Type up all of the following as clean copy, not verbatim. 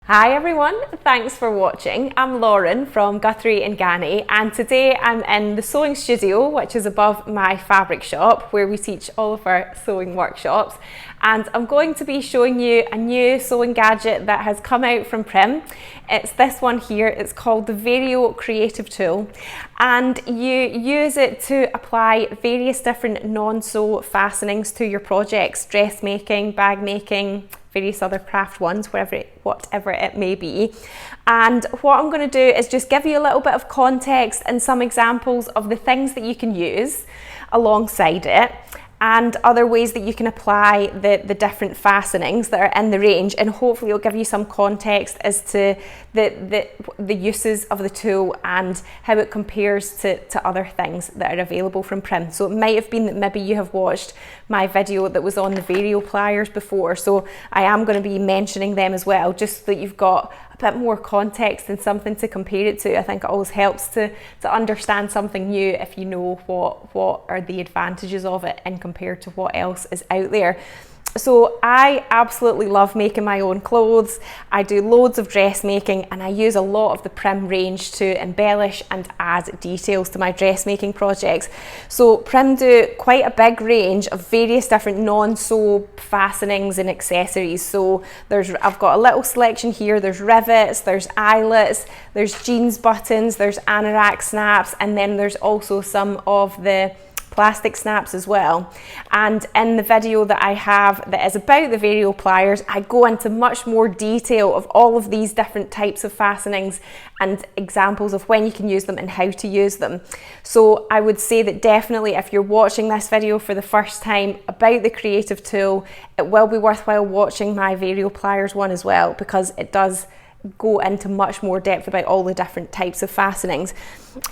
Hi everyone, thanks for watching. I'm Lauren from Guthrie and Ganny, and today I'm in the sewing studio, which is above my fabric shop where we teach all of our sewing workshops, and I'm going to be showing you a new sewing gadget that has come out from Prym. It's this one here. It's called the Vario creative tool, and you use it to apply various different non-sew fastenings to your projects, dressmaking, bag making, various other craft ones, whatever it may be. And what I'm going to do is just give you a little bit of context and some examples of the things that you can use alongside it, and other ways that you can apply the different fastenings that are in the range, and hopefully it'll give you some context as to the uses of the tool and how it compares to other things that are available from Prym. So it might have been that maybe you have watched my video that was on the Vario pliers before, so I am going to be mentioning them as well, just so that you've got a bit more context and something to compare it to. I think it always helps to understand something new if you know what are the advantages of it and compared to what else is out there. So I absolutely love making my own clothes. I do loads of dressmaking, and I use a lot of the Prym range to embellish and add details to my dressmaking projects. So Prym do quite a big range of various different non-sew fastenings and accessories. So I've got a little selection here. There's rivets, there's eyelets, there's jeans buttons, there's anorak snaps, and then there's also some of the plastic snaps as well. And in the video that I have that is about the Vario pliers, I go into much more detail of all of these different types of fastenings and examples of when you can use them and how to use them. So I would say that definitely if you're watching this video for the first time about the creative tool, it will be worthwhile watching my Vario pliers one as well, because it does go into much more depth about all the different types of fastenings.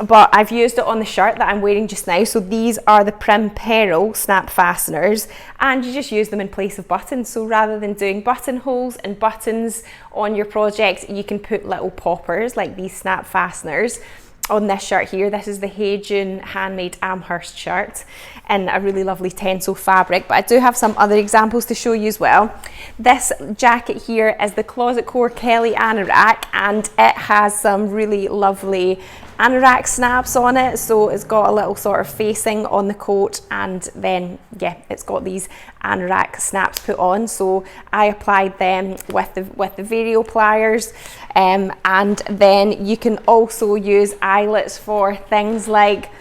But I've used it on the shirt that I'm wearing just now. So these are the Prym Pearl snap fasteners, and you just use them in place of buttons. So rather than doing buttonholes and buttons on your project, you can put little poppers like these snap fasteners on this shirt here. This is the Heijun handmade Amherst shirt in a really lovely tencel fabric, but I do have some other examples to show you as well. This jacket here is the Closet Core Kelly anorak, and it has some really lovely anorak snaps on it. So it's got a little sort of facing on the coat, and then it's got these anorak snaps put on. So I applied them with the Vario pliers, and then you can also use eyelets for things like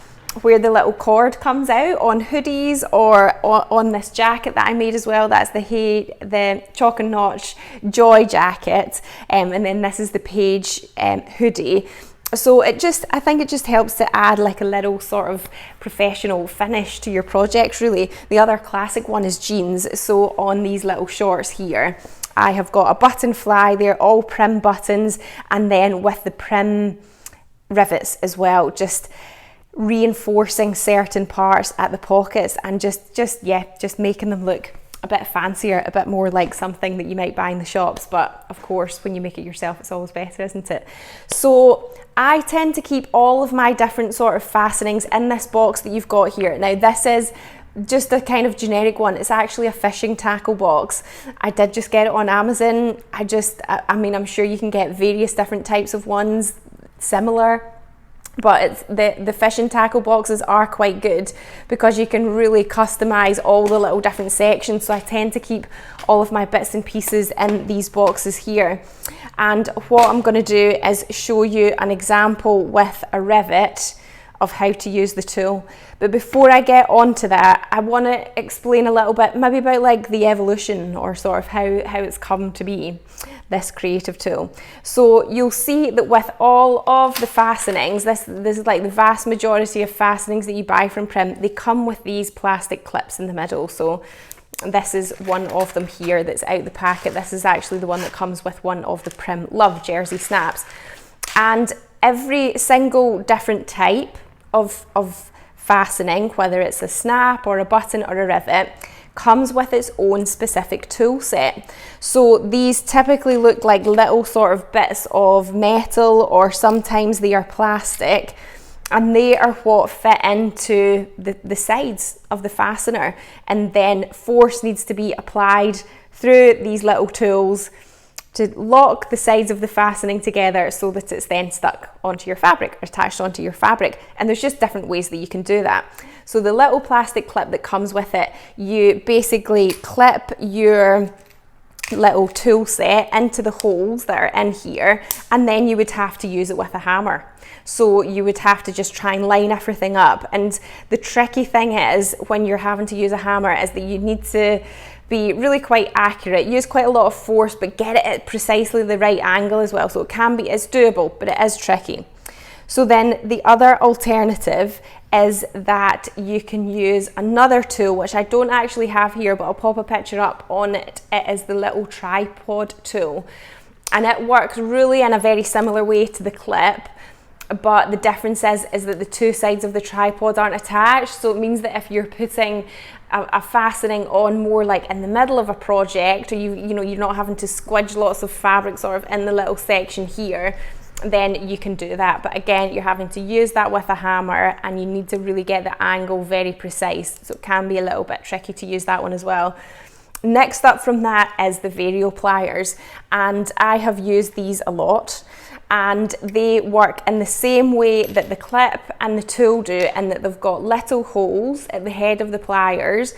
where the little cord comes out on hoodies, or on this jacket that I made as well. That's the Chalk and Notch Joy jacket, and then this is the Page hoodie. So I think it just helps to add like a little sort of professional finish to your project, really. The other classic one is jeans. So on these little shorts here, I have got a button fly. They're all Prym buttons, and then with the Prym rivets as well, just reinforcing certain parts at the pockets, and just making them look a bit fancier, a bit more like something that you might buy in the shops. But of course, when you make it yourself, it's always better, isn't it? So I tend to keep all of my different sort of fastenings in this box that you've got here. Now this is just a kind of generic one. It's actually a fishing tackle box. I did just get it on Amazon. I mean, I'm sure you can get various different types of ones similar, but the fishing tackle boxes are quite good because you can really customize all the little different sections. So I tend to keep all of my bits and pieces in these boxes here. And what I'm going to do is show you an example with a rivet of how to use the tool. But before I get onto that, I want to explain a little bit maybe about like the evolution, or sort of how it's come to be, this creative tool. So you'll see that with all of the fastenings, this is like the vast majority of fastenings that you buy from Prym, they come with these plastic clips in the middle. So this is one of them here that's out the packet. This is actually the one that comes with one of the Prym Love jersey snaps. And every single different type of fastening, whether it's a snap or a button or a rivet, comes with its own specific tool set. So these typically look like little sort of bits of metal, or sometimes they are plastic, and they are what fit into the sides of the fastener, and then force needs to be applied through these little tools to lock the sides of the fastening together so that it's then stuck onto your fabric, or attached onto your fabric. And there's just different ways that you can do that. So the little plastic clip that comes with it, you basically clip your little tool set into the holes that are in here, and then you would have to use it with a hammer. So you would have to just try and line everything up. And the tricky thing is, when you're having to use a hammer, is that you need to be really quite accurate, use quite a lot of force, but get it at precisely the right angle as well. So it's doable, but it is tricky. So then the other alternative is that you can use another tool, which I don't actually have here, but I'll pop a picture up on it. It is the little tripod tool, and it works really in a very similar way to the clip, but the difference is that the two sides of the tripod aren't attached. So it means that if you're putting a fastening on more like in the middle of a project, or you're not having to squidge lots of fabric sort of in the little section here, then you can do that. But again, you're having to use that with a hammer, and you need to really get the angle very precise, so it can be a little bit tricky to use that one as well. Next up from that is the Vario pliers, and I have used these a lot, and they work in the same way that the clip and the tool do, in that they've got little holes at the head of the pliers,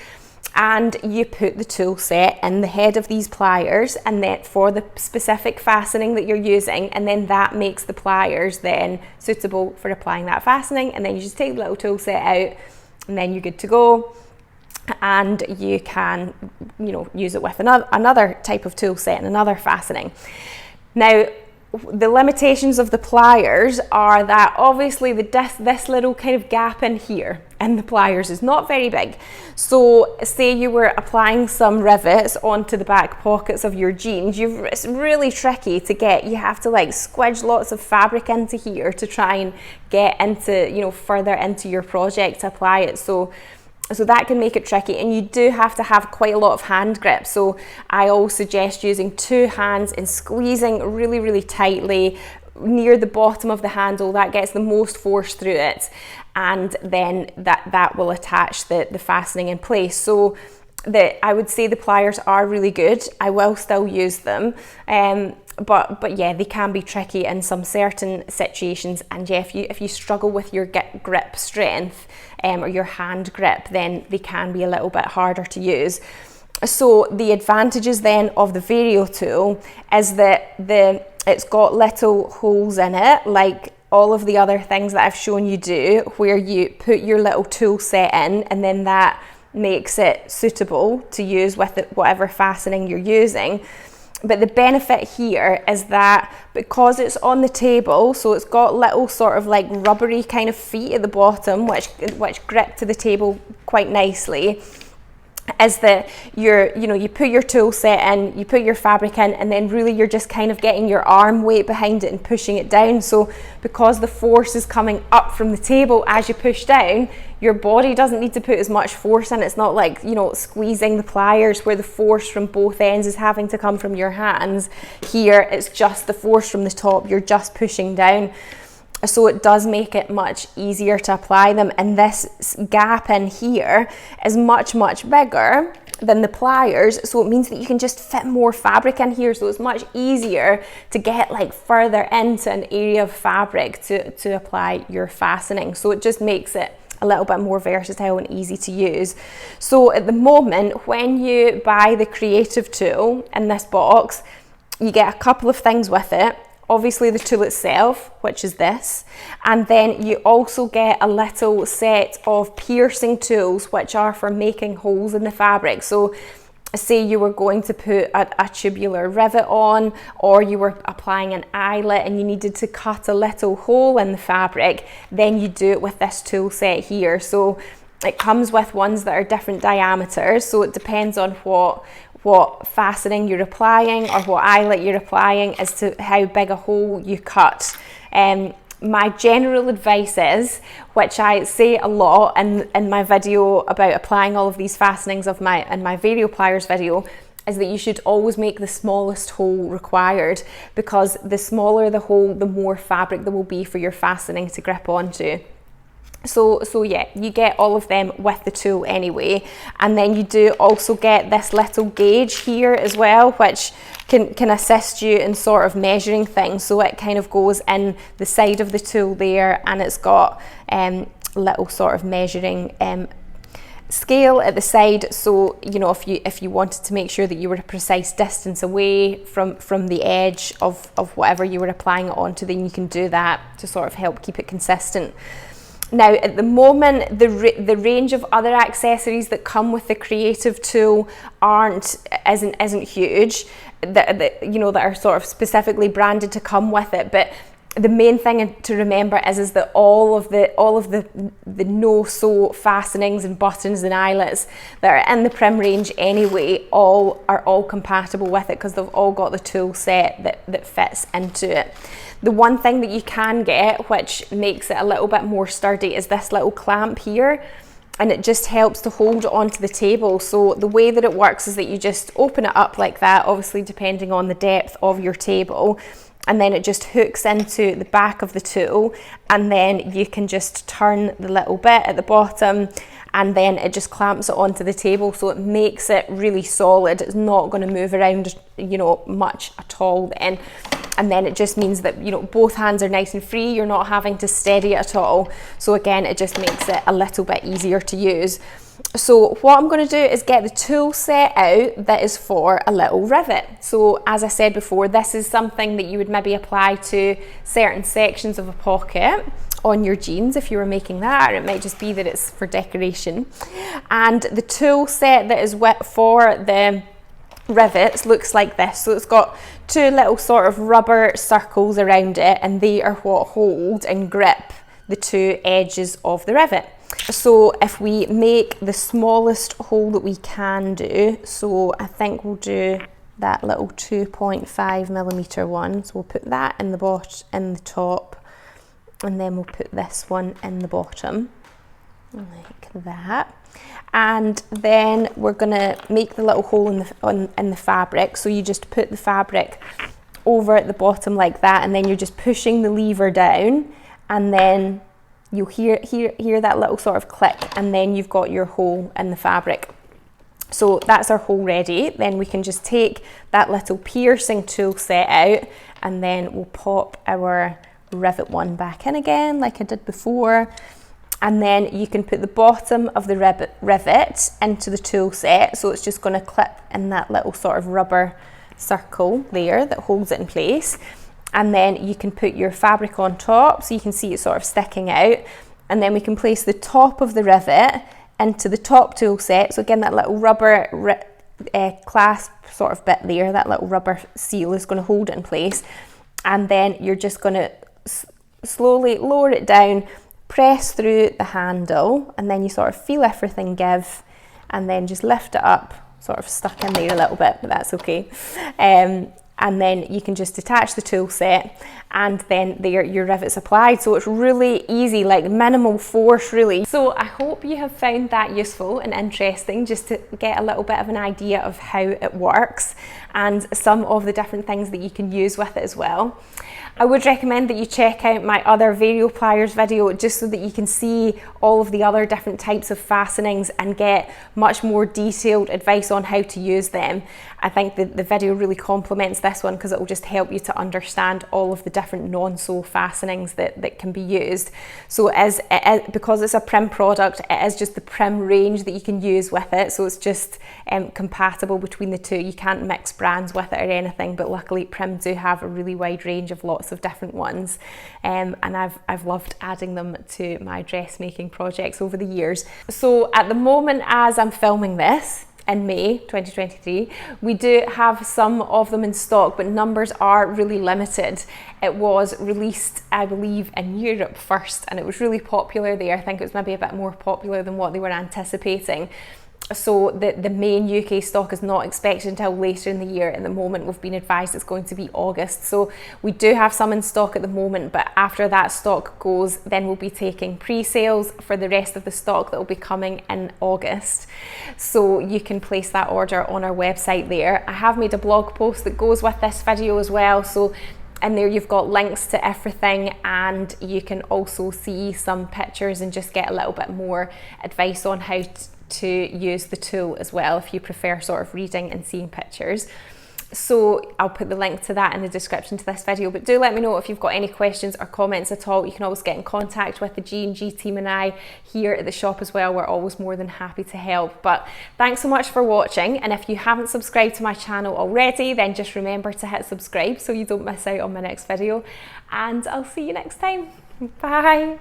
and you put the tool set in the head of these pliers, and then for the specific fastening that you're using, and then that makes the pliers then suitable for applying that fastening. And then you just take the little tool set out, and then you're good to go, and you can use it with another type of tool set and another fastening. Now, the limitations of the pliers are that obviously this little kind of gap in here in the pliers is not very big. So say you were applying some rivets onto the back pockets of your jeans, it's really tricky to get. You have to like squidge lots of fabric into here to try and get into, further into your project to apply it. So that can make it tricky, and you do have to have quite a lot of hand grip. So I always suggest using two hands and squeezing really, really tightly near the bottom of the handle. That gets the most force through it, and then that will attach the fastening in place. So I would say the pliers are really good. I will still use them, but yeah, they can be tricky in some certain situations. And yeah, if you struggle with your grip strength or your hand grip, then they can be a little bit harder to use. So the advantages then of the Vario tool is that it's got little holes in it, like all of the other things that I've shown you do, where you put your little tool set in, and then that makes it suitable to use with whatever fastening you're using. But the benefit here is that because it's on the table, so it's got little sort of like rubbery kind of feet at the bottom, which grip to the table quite nicely, is that you put your tool set in, you put your fabric in, and then really you're just kind of getting your arm weight behind it and pushing it down. So because the force is coming up from the table as you push down, your body doesn't need to put as much force in. It's not like, squeezing the pliers where the force from both ends is having to come from your hands. Here, it's just the force from the top. You're just pushing down. So it does make it much easier to apply them. And this gap in here is much, much bigger than the pliers. So it means that you can just fit more fabric in here. So it's much easier to get like further into an area of fabric to apply your fastening. So it just makes it a little bit more versatile and easy to use. So at the moment, when you buy the Creative tool in this box, you get a couple of things with it. Obviously the tool itself, which is this, and then you also get a little set of piercing tools, which are for making holes in the fabric. So say you were going to put a tubular rivet on, or you were applying an eyelet and you needed to cut a little hole in the fabric, then you do it with this tool set here. So it comes with ones that are different diameters, so it depends on what fastening you're applying or what eyelet you're applying as to how big a hole you cut. My general advice is, which I say a lot in my video about applying all of these fastenings in my Vario pliers video, is that you should always make the smallest hole required, because the smaller the hole, the more fabric there will be for your fastening to grip onto. So yeah, you get all of them with the tool anyway. And then you do also get this little gauge here as well, which can assist you in sort of measuring things. So it kind of goes in the side of the tool there, and it's got little sort of measuring scale at the side. So you know, if you wanted to make sure that you were a precise distance away from the edge of whatever you were applying it onto, then you can do that to sort of help keep it consistent. Now at the moment, the range of other accessories that come with the Creative tool isn't huge, that you know, that are sort of specifically branded to come with it. But the main thing to remember is that all of the no-sew fastenings and buttons and eyelets that are in the Prym range anyway are all compatible with it, because they've all got the tool set that fits into it. The one thing that you can get, which makes it a little bit more sturdy, is this little clamp here, and it just helps to hold it onto the table. So the way that it works is that you just open it up like that, obviously depending on the depth of your table, and then it just hooks into the back of the tool, and then you can just turn the little bit at the bottom, and then it just clamps it onto the table. So it makes it really solid. It's not going to move around, you know, much at all then. And then it just means that, you know, both hands are nice and free. You're not having to steady it at all. So again, it just makes it a little bit easier to use. So what I'm going to do is get the tool set out that is for a little rivet. So as I said before, this is something that you would maybe apply to certain sections of a pocket on your jeans if you were making that, or it might just be that it's for decoration. And the tool set that is for the rivets looks like this. So it's got two little sort of rubber circles around it, and they are what hold and grip the two edges of the rivet. So if we make the smallest hole that we can do, so I think we'll do that little 2.5mm one. So we'll put that in the top, and then we'll put this one in the bottom, like that. And then we're gonna make the little hole in the fabric. So you just put the fabric over at the bottom like that, and then you're just pushing the lever down, and then you'll hear that little sort of click, and then you've got your hole in the fabric. So that's our hole ready. Then we can just take that little piercing tool set out, and then we'll pop our rivet one back in again like I did before. And then you can put the bottom of the rivet into the tool set. So it's just going to clip in that little sort of rubber circle there that holds it in place. And then you can put your fabric on top, so you can see it sort of sticking out. And then we can place the top of the rivet into the top tool set. So again, that little rubber clasp sort of bit there, that little rubber seal is going to hold it in place. And then you're just going to slowly lower it down, press through the handle, and then you sort of feel everything give, and then just lift it up, sort of stuck in there a little bit, but that's okay. And then you can just detach the tool set, and then there your rivet's applied. So it's really easy, like minimal force really. So I hope you have found that useful and interesting, just to get a little bit of an idea of how it works and some of the different things that you can use with it as well. I would recommend that you check out my other Vario pliers video, just so that you can see all of the other different types of fastenings and get much more detailed advice on how to use them. I think the video really complements this one, because it will just help you to understand all of the different non-sew fastenings that can be used. So because it's a Prym product, it is just the Prym range that you can use with it. So it's just compatible between the two. You can't mix brands with it or anything, but luckily Prym do have a really wide range of lots of different ones, and I've loved adding them to my dressmaking projects over the years. So at the moment, as I'm filming this in May 2023, we do have some of them in stock, but numbers are really limited. It was released, I believe, in Europe first, and it was really popular there. I think it was maybe a bit more popular than what they were anticipating. So the main UK stock is not expected until later in the year. At the moment, we've been advised it's going to be August. So we do have some in stock at the moment, but after that stock goes, then we'll be taking pre-sales for the rest of the stock that will be coming in August. So you can place that order on our website there. I have made a blog post that goes with this video as well. So In there you've got links to everything, and you can also see some pictures and just get a little bit more advice on how to use the tool as well, if you prefer sort of reading and seeing pictures. So I'll put the link to that in the description to this video, but do let me know if you've got any questions or comments at all. You can always get in contact with the G&G team and I here at the shop as well. We're always more than happy to help. But thanks so much for watching, and if you haven't subscribed to my channel already, then just remember to hit subscribe so you don't miss out on my next video, and I'll see you next time. Bye.